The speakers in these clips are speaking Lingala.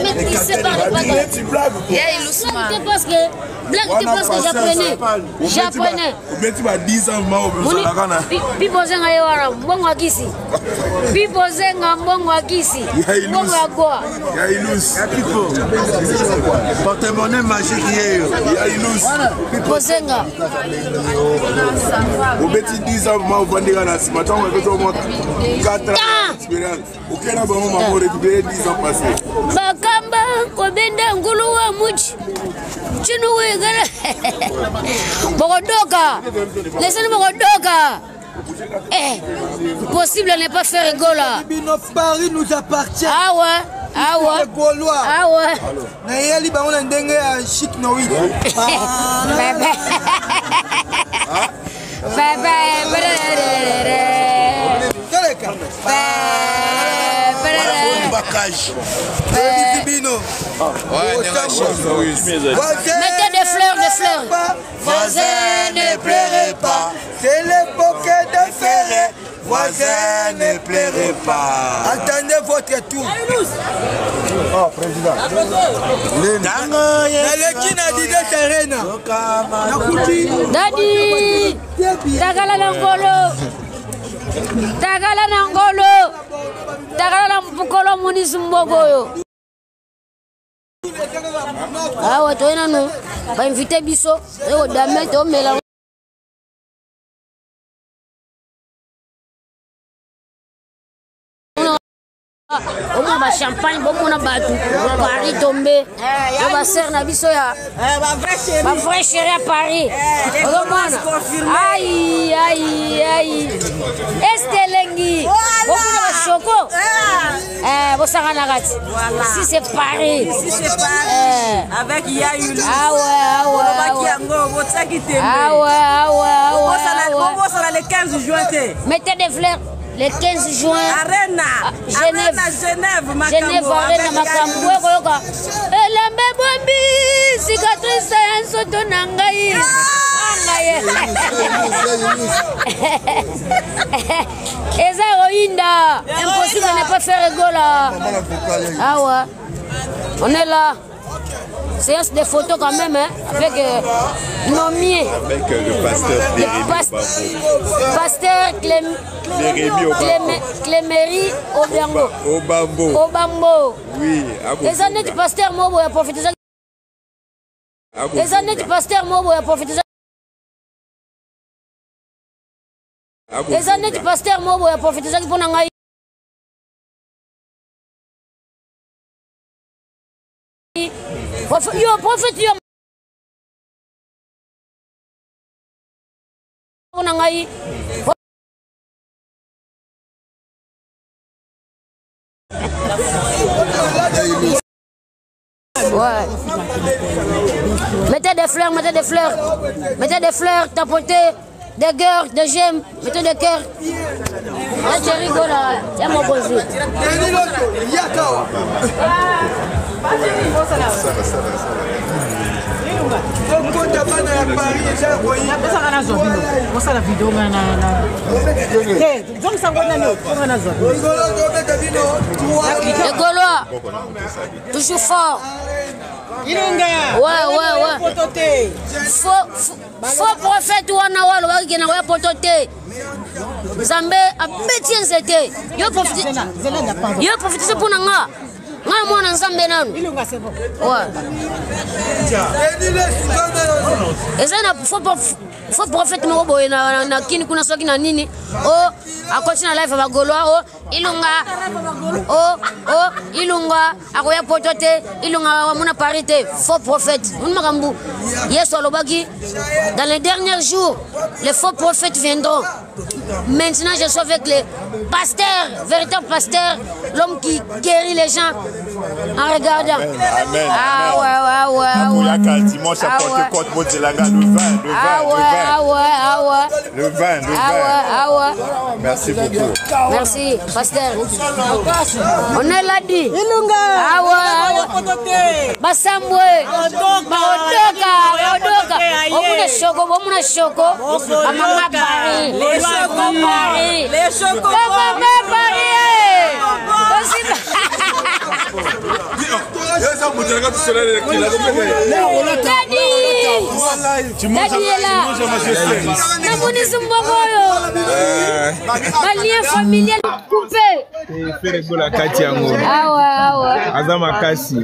mettre qui sépare les patates. Blague, tu penses que j'apprenais. J'apprenais. Tu vas 10 ans, Pipozenga yewara, mbongo akisi. Pipozenga mbongo akisi. Mbongo ya goa. Ya ilus. Porte-monnaie magique hier. Ya ilus. Pipozenga. Obeti 10 ans, ma vendira na sima. Tu vas faire au moins 4 ans d'expérience. Aucun moment m'a récupéré 10 ans passés. Bakamba kobenda ngulu wa muchi. Chinu wegara. Bogodoka. Laissez-nous bogodoka. Possible à ne pas faire rigola. Paris nous appartient. Ah ouais. Ah ouais. Ah ouais. Nayeli ba on a ndenge ya chic no oui. Mettez des fleurs, des fleurs. Voisin, ne pleurez pas. C'est l'époque de Ferré. Voisin, ne pleurez pas. Attendez votre tour. Oh, président. Daddy, tagala nangolo. Tagala nangolo. Tagala mpukolo munisi mbogoyo. Ah ouais, toi non. Ba inviter biso, e dame to mela. On a champagne, on a battu. Paris tombé. On va serre na biso ya. Ma vraie chérie à Paris. Aïe, aïe, aïe. Estelengi. Beaucoup de choco. Vous savez si c'est Paris. Si c'est Paris. Avec Yaoulou. Ah ouais, ah ouais. Ah ouais, ah ouais. Ça va le 15 juin. Mettez des fleurs. Le 15 juin, Arena, Genève, Arena, Makambo, Elambe Bombi, cicatrice, un soto nangai. Eza Roinda, impossible de ne pas faire rigola. Ah ouais, on est là. Séance de photos quand même, hein, avec Nomier. Avec le pasteur Jérémy Clémery Obambo. Oui, les années du pasteur Mobo a profité. Les années du pasteur Mobo a profité. Les années du pasteur Mobo a profité. Yo, prophète, yo. Ouais. Mettez des fleurs, mettez des fleurs. Mettez des fleurs, tapotez. Des cœurs, des gemmes, mettez des cœurs. Là, tu rigoles là. C'est mon bonjour. Les Gaulois, toujours fort. Ouais. Faux prophète wana walo wakina wa potote. Zambe abetien c'était. Yo profite pour nanga. Moi mwana nzambe nanu. Ouais. Ezana faux prophète mo boye na kini kuna soki na nini. Oh, a continue live ba Gaulois oh ilunga akoya potote ilunga mona parité faux prophète. Makambu. Yes olobaki dans les derniers jours les faux prophètes viendront. Maintenant je suis avec les pasteurs, véritables pasteurs, l'homme qui guérit les gens en regardant. Amen. Ah ouais. Dimanche à Porte-Côte, Modelanga, le vin. Ah ouais. Merci beaucoup. Merci, pasteur. On est là dit. Ah ouais. Basambwe. Baodoka. Omuna shoko. Amama Paris. Les chocos. Paris. Tu manges lien familial coupé. La Katiango. Azama Kasi.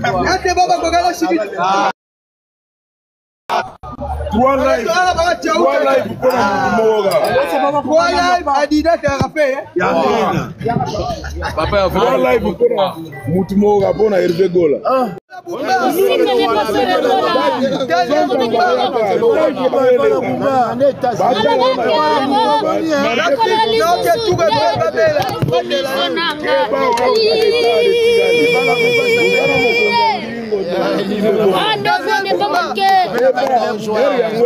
3 lives Adidas a fait. Papa, 3 lives pour Mutumoga pour Hervé Gola.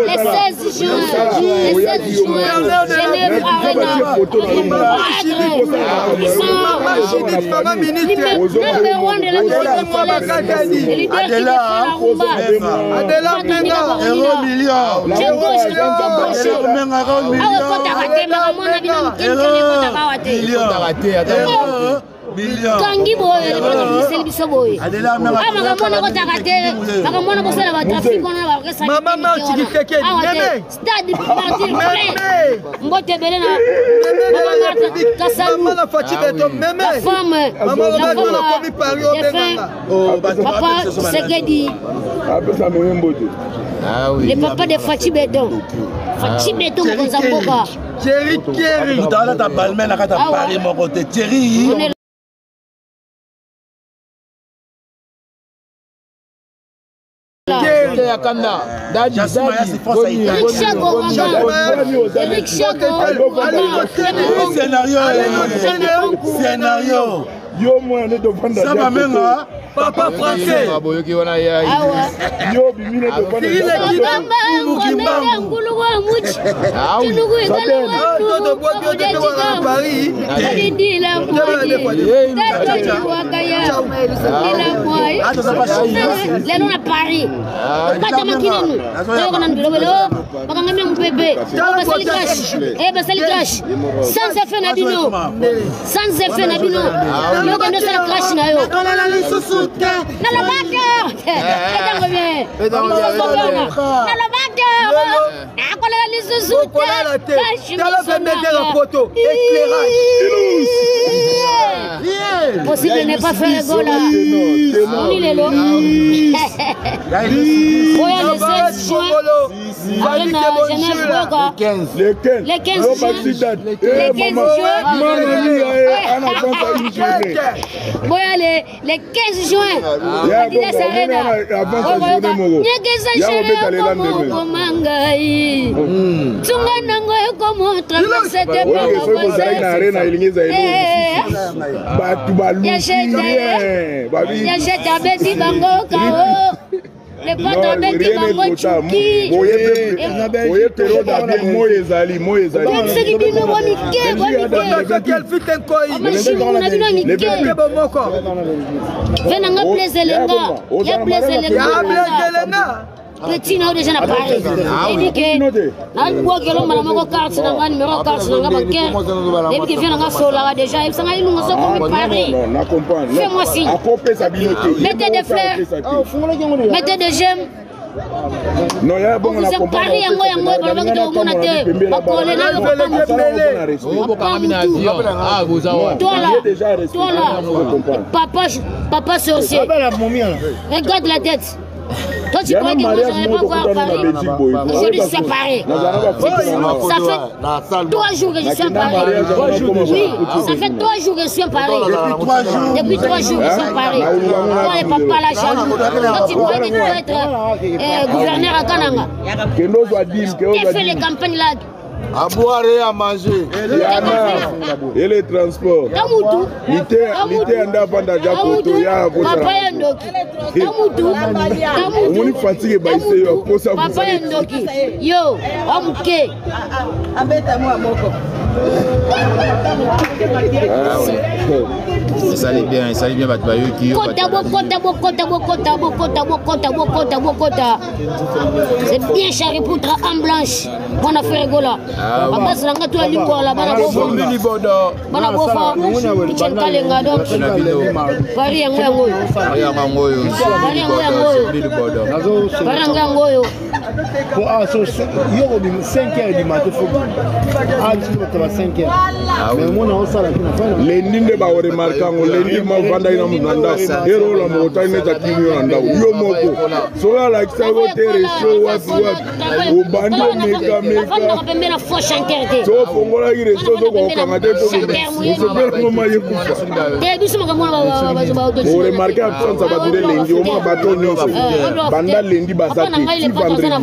Les 16 juin, Genève Arena. Kangi boy, le biso boy. Makamona ko takate, makamona ko sala ba trafic on ba ko sa. Mama chikikeke, meme. Stade Martin Plein. Mbote belena. Mama Martin Kasalu. Mama Fati beto meme. La femme. Mama ba na komi pari o benga. Papa Segedi. Ah oui. Le papa de Fati Bedon. Fati Bedon ko zamboka. Thierry. Tout à l'heure ta balmena ka ta pari mon côté Thierry. Scénario. Yo moi ne devant Ça va même Papa français. Yo bimine possible n'est pas faire le goal là. On est là. Le 16 juin. Les 15 juin. Le pas de bête bango chuki. Oye pero da bien moyezali. C'est qui dit moi Mickey. Quel fut un koi. Le bébé bomoko. Venanga plaisir lenga. Ya plaisir lenga. Petit n'a déjà n'a parlé. Il dit que na quoi que l'on m'a moko carte na numéro carte na bancaire. Et puis vient na sola déjà il s'en a nous so comme parler. Non, n'accompagne. Fais-moi signe. Accompagne sa bibliothèque. Mettez des fleurs. Mettez des gemmes. Non, il y a bon vous êtes Paris yango yango ba ba to mona te. Ba kole na ko Ah, vous avez toi là. Papa sorcier. Regarde la tête. Toi tu crois que moi je vais pas voir Paris. Je suis séparé. Ça fait 3 jours que je suis à Paris. Oui, ça fait 3 jours que je suis à Paris. Depuis 3 jours que je suis à Paris. Toi et papa là jaloux. Toi tu crois que tu dois être gouverneur à Kananga. Qui fait les campagnes là? À boire et à manger. Et les transports. L'ité anda panda japoto ya papa yandoki. On est fatigué by say yo posa. Papa yandoki. Yo, omke. Abeta moi moko. Il s'allait bien Batbayoki. Kota. C'est bien charré pour en blanche. Bonne affaire gola. Papa sanga tu ali pour la bana bofa. Bana bofa. Tu tiens kalenga donc. Paris yango yango. Ngoyo. Ngoyo. Pour 5h du matin, il faut 5h. Mais moi, on a les ninde ba ore markango les ninde ma vanda ina munda dero la mota ina takimi yonda yo moko so la kisago tere show what o bandi meka so fongola gire so zo ko kangate to so be ko ma yekufa te biso makamona ba ore marka absence ba dire lendi o ma bato nyonso banda lendi basati ti vendredi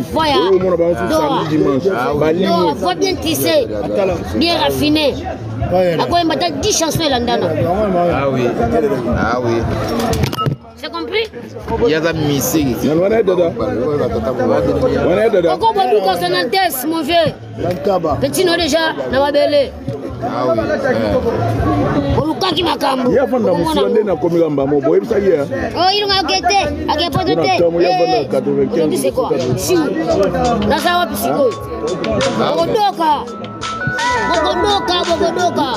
o mo na ba samedi dimanche non faut bien tisser bien raffiné. À quoi il m'a dit 10 chansons landana. Ah oui. Ah oui. C'est compris? Il y a des missiles. On est dedans. On est dedans. Encore beaucoup consonantes, mon vieux. Petit nom déjà, na mabele. Ah oui. Oluka ki makambo. Ya fanda musonde na komila mbamo boye bisaye. Oh, il nga gete, agepo de te. C'est quoi? Si. Na sawa pisiko. Bogodoka. Bogodoka.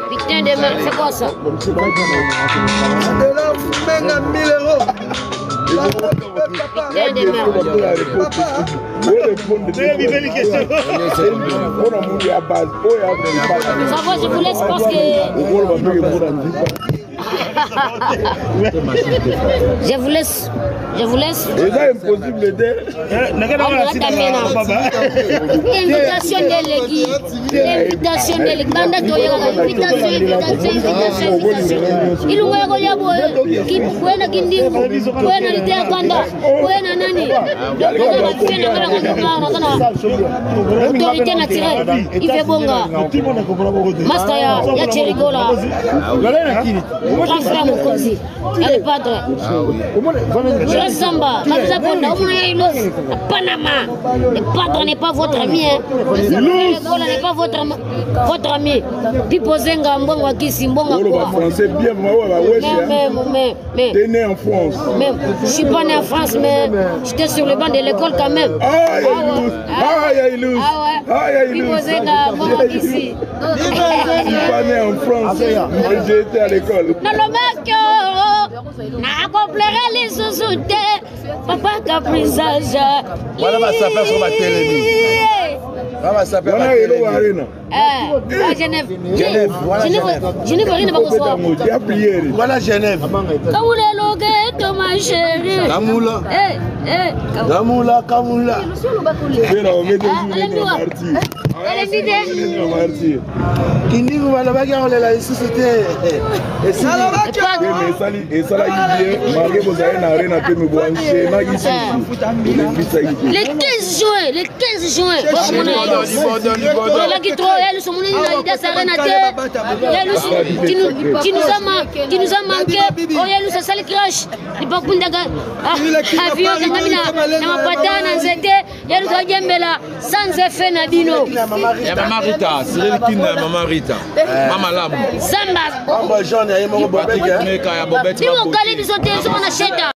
Putain de merde, c'est quoi ça? De là, vous payez 1000 €. Putain de merde. Ça va, je vous laisse parce que... Je vous laisse. C'est impossible de... Invitation déléguée. Invitation déléguée. Il ouvre le diable. Qui pouvait na kindi. Pouvait na litia kanda. Pouvait na nani. Autorité naturelle. Il fait bonga. Master ya cherigola. Grand frère Mokozi. Elle est padre. Je Samba. Kabisa Ponda. Panama. Le padre n'est pas votre ami. Cherigola n'est pas votre ami. Pipo Zenga Mbongo Kisi Mbongo. Français bien, mais t'es né en France. Mais je suis pas né en France, mais j'étais sur le banc de l'école quand même. Pipo Zenga Mbongo Kisi. Je suis pas né en France, mais j'ai été à l'école. Na complérer les sous-soutés. Papa Caprisage. Voilà ma sapeur sur ma télé. Voilà sapeur. Genève. Genève, voilà Genève. Ma chérie. Kamoula. Kamoula. Kindi voilà bagarre la société. Et ça et ça là il marqué vous avez narré na pe me brancher na ici. Le 15 juin. Voilà qui trop elle sont monnaie dans sa renate. Tu nous as manqué. Oh elle nous a sale crash. Il pas kundaga. Avion ngamina na mapata na nzete. Elle nous a gembela sans effet na bino. Ya Mama Rita, Cyril Kinda, Mama Rita. Mama Lam. Samba. Amba jaune ya mo bobeka. Meka ya Bobette. Ni mo kali bisote so na sheta.